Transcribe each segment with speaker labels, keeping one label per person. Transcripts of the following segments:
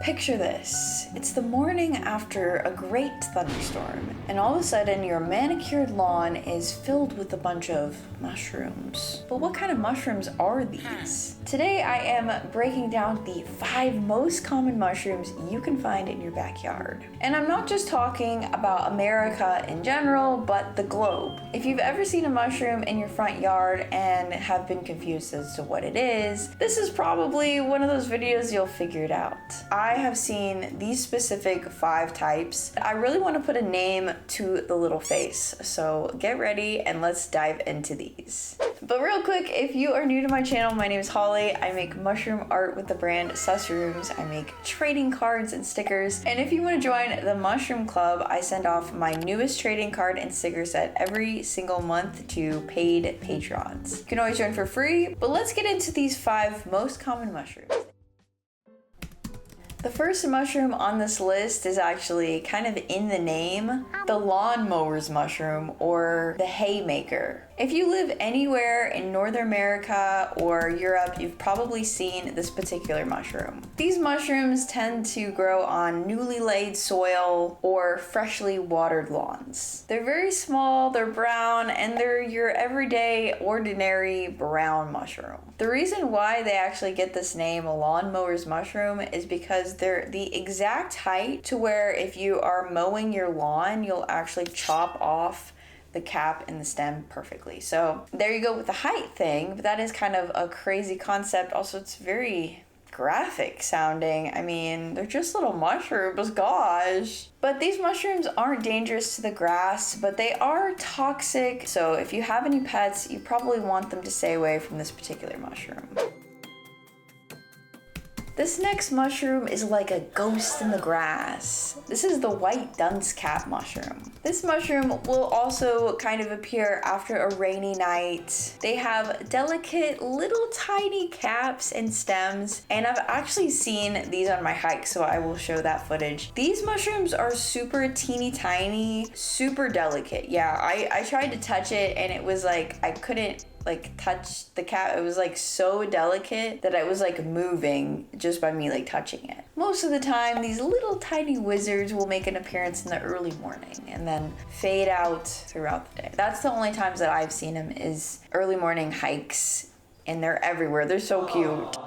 Speaker 1: Picture this. It's the morning after a great thunderstorm, and all of a sudden your manicured lawn is filled with a bunch of mushrooms. But what kind of mushrooms are these? Today I am breaking down the 5 most common mushrooms you can find in your backyard. And I'm not just talking about America in general, but the globe. If you've ever seen a mushroom in your front yard and have been confused as to what it is, this is probably one of those videos you'll figure it out. I have seen these specific 5 types. I really want to put a name to the little face, so get ready and let's dive into these. But real quick, if you are new to my channel, my name is Holly. I make mushroom art with the brand Susrooms. I make trading cards and stickers. And if you want to join the Mushroom Club, I send off my newest trading card and sticker set every single month to paid patrons. You can always join for free, but let's get into these 5 most common mushrooms. The first mushroom on this list is actually kind of in the name, the lawnmower's mushroom or the haymaker. If you live anywhere in North America or Europe, you've probably seen this particular mushroom. These mushrooms tend to grow on newly laid soil or freshly watered lawns. They're very small, they're brown, and they're your everyday, ordinary brown mushroom. The reason why they actually get this name, a lawnmower's mushroom, is because they're the exact height to where if you are mowing your lawn, you'll actually chop off the cap and the stem perfectly. So there you go with the height thing, but that is kind of a crazy concept. Also, it's very graphic sounding. I mean, they're just little mushrooms, gosh. But these mushrooms aren't dangerous to the grass, but they are toxic. So if you have any pets, you probably want them to stay away from this particular mushroom. This next mushroom is like a ghost in the grass. This is the white dunce cap mushroom. This mushroom will also kind of appear after a rainy night. They have delicate little tiny caps and stems, and I've actually seen these on my hike, so I will show that footage. These mushrooms are super teeny tiny, super delicate. Yeah, I tried to touch it and it was like, I couldn't touch the cap. It was like so delicate that I was like moving just by me like touching it. Most of the time, these little tiny wizards will make an appearance in the early morning and then fade out throughout the day. That's the only times that I've seen them is early morning hikes, and they're everywhere. They're so cute.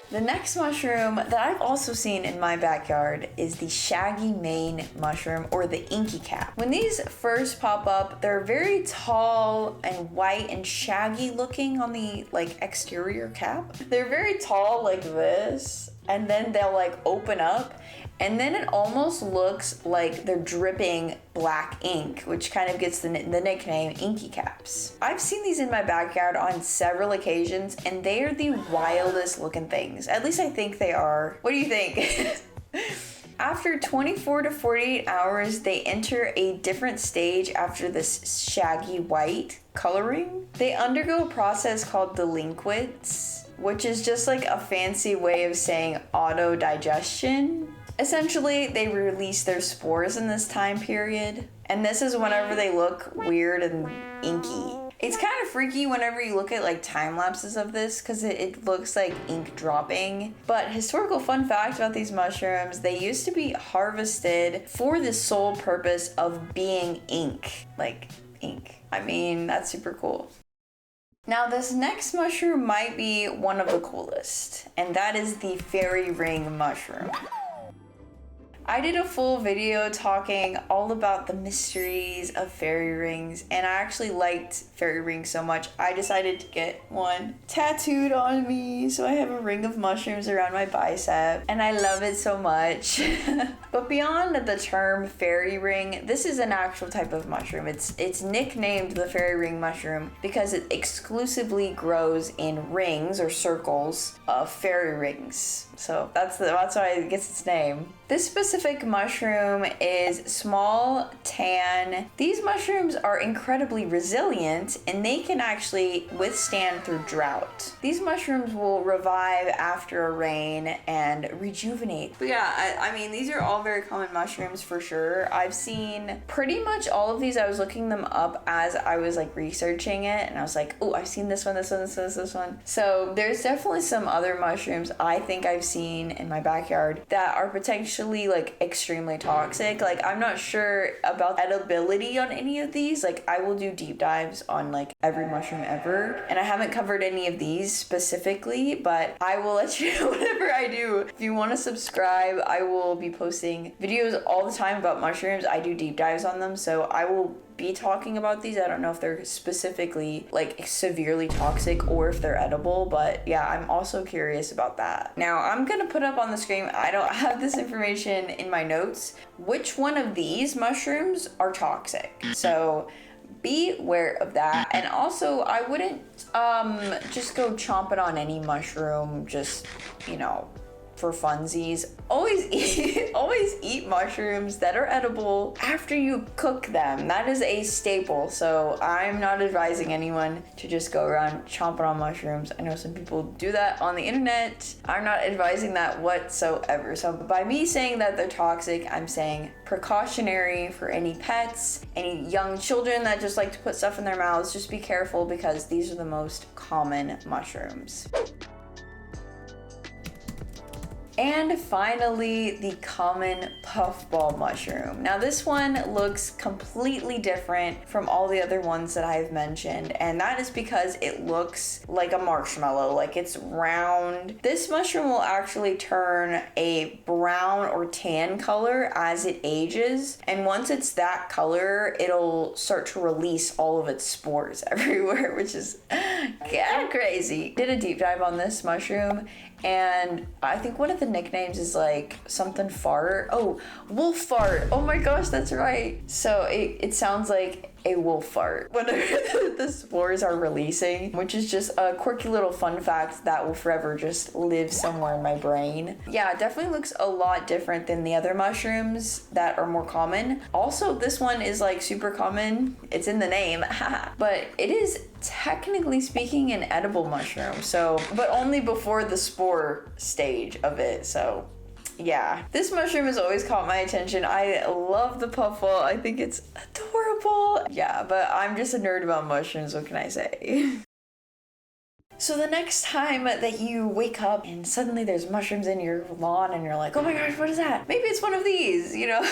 Speaker 1: The next mushroom that I've also seen in my backyard is the Shaggy mane mushroom or the Inky cap. When these first pop up, they're very tall and white and shaggy looking on the like exterior cap. They're very tall like this, and then they'll like open up, and then it almost looks like they're dripping black ink, which kind of gets the nickname Inky caps. I've seen these in my backyard on several occasions, and they are the wildest looking things. At least I think they are. What do you think? After 24 to 48 hours, they enter a different stage after this shaggy white coloring. They undergo a process called delinquents, which is just like a fancy way of saying auto-digestion. Essentially, they release their spores in this time period, and this is whenever they look weird and inky. It's kind of freaky whenever you look at like time lapses of this because it looks like ink dropping. But historical fun fact about these mushrooms, they used to be harvested for the sole purpose of being ink, like ink. I mean, that's super cool. Now this next mushroom might be one of the coolest, and that is the fairy ring mushroom. I did a full video talking all about the mysteries of fairy rings, and I actually liked fairy rings so much I decided to get one tattooed on me. So I have a ring of mushrooms around my bicep, and I love it so much. But beyond the term fairy ring, this is an actual type of mushroom. It's nicknamed the fairy ring mushroom because it exclusively grows in rings or circles of fairy rings. So that's why it gets its name. This specific mushroom is small, tan. These mushrooms are incredibly resilient and they can actually withstand through drought. These mushrooms will revive after a rain and rejuvenate. But yeah, I mean, these are all very common mushrooms for sure. I've seen pretty much all of these. I was looking them up as I was like researching it, and I was like, oh, I've seen this one, this one, this one, this one. So there's definitely some other mushrooms I think I've seen in my backyard that are potentially like extremely toxic. Like, I'm not sure about edibility on any of these. Like, I will do deep dives on like every mushroom ever, and I haven't covered any of these specifically, but I will let you know whatever I do. If you want to subscribe, I will be posting videos all the time about mushrooms. I do deep dives on them, so I will be talking about these. I don't know if they're specifically like severely toxic or if they're edible, but yeah, I'm also curious about that. Now I'm gonna put up on the screen, I don't have this information in my notes, which one of these mushrooms are toxic. So be aware of that. And also, I wouldn't just go chomping on any mushroom, just, you know, for funsies. Always eat mushrooms that are edible after you cook them. That is a staple. So I'm not advising anyone to just go around chomping on mushrooms. I know some people do that on the internet. I'm not advising that whatsoever. So by me saying that they're toxic, I'm saying precautionary for any pets, any young children that just like to put stuff in their mouths. Just be careful because these are the most common mushrooms. And finally, the common puffball mushroom. Now this one looks completely different from all the other ones that I've mentioned, and that is because it looks like a marshmallow, like it's round. This mushroom will actually turn a brown or tan color as it ages, and once it's that color, it'll start to release all of its spores everywhere, which is kind of crazy. Did a deep dive on this mushroom, and I think one of the nicknames is like something fart. Oh, wolf fart. Oh my gosh, that's right. So it sounds like a wolf fart whenever the spores are releasing, which is just a quirky little fun fact that will forever just live somewhere in my brain. Yeah, it definitely looks a lot different than the other mushrooms that are more common. Also, this one is like super common. It's in the name, but it is technically speaking an edible mushroom. So, but only before the spore stage of it. So yeah, this mushroom has always caught my attention. I love the puffball. I think it's adorable. Yeah, but I'm just a nerd about mushrooms. What can I say? So the next time that you wake up and suddenly there's mushrooms in your lawn and you're like, oh my gosh, what is that? Maybe it's one of these, you know?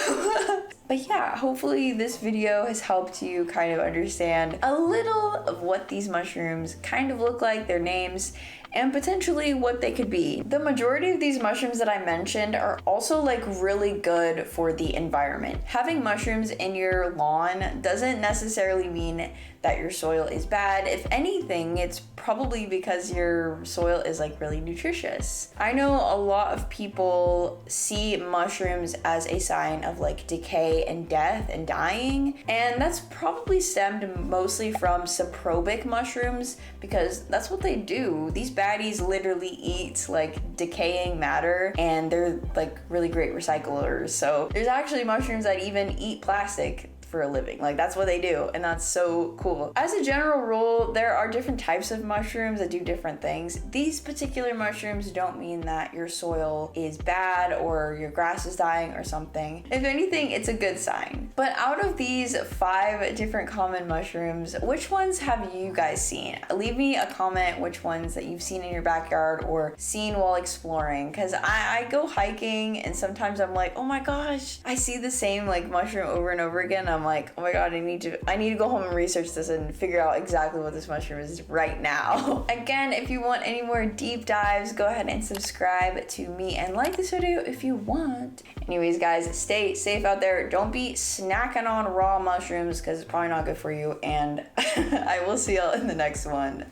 Speaker 1: But yeah, hopefully this video has helped you kind of understand a little of what these mushrooms kind of look like, their names, and potentially what they could be. The majority of these mushrooms that I mentioned are also like really good for the environment. Having mushrooms in your lawn doesn't necessarily mean that your soil is bad. If anything, it's probably because your soil is like really nutritious. I know a lot of people see mushrooms as a sign of like decay and death and dying, and that's probably stemmed mostly from saprobic mushrooms because that's what they do. These baddies literally eat like decaying matter, and they're like really great recyclers. So there's actually mushrooms that even eat plastic for a living. Like, that's what they do, and that's so cool. As a general rule, there are different types of mushrooms that do different things. These particular mushrooms don't mean that your soil is bad or your grass is dying or something. If anything, it's a good sign. But out of these 5 different common mushrooms, which ones have you guys seen? Leave me a comment which ones that you've seen in your backyard or seen while exploring, because I go hiking and sometimes I'm like, oh my gosh, I see the same like mushroom over and over again. I'm like, oh my god, I need to go home and research this and figure out exactly what this mushroom is right now. Again, if you want any more deep dives, go ahead and subscribe to me and like this video if you want. Anyways, guys, stay safe out there. Don't be snacking on raw mushrooms because it's probably not good for you, and I will see y'all in the next one.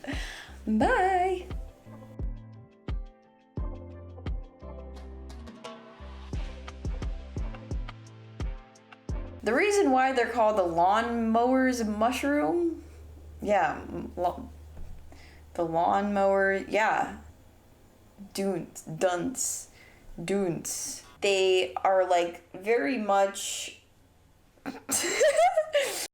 Speaker 1: Bye. The reason why they're called the lawnmower's mushroom, yeah, the lawnmower, yeah, dunce. They are like very much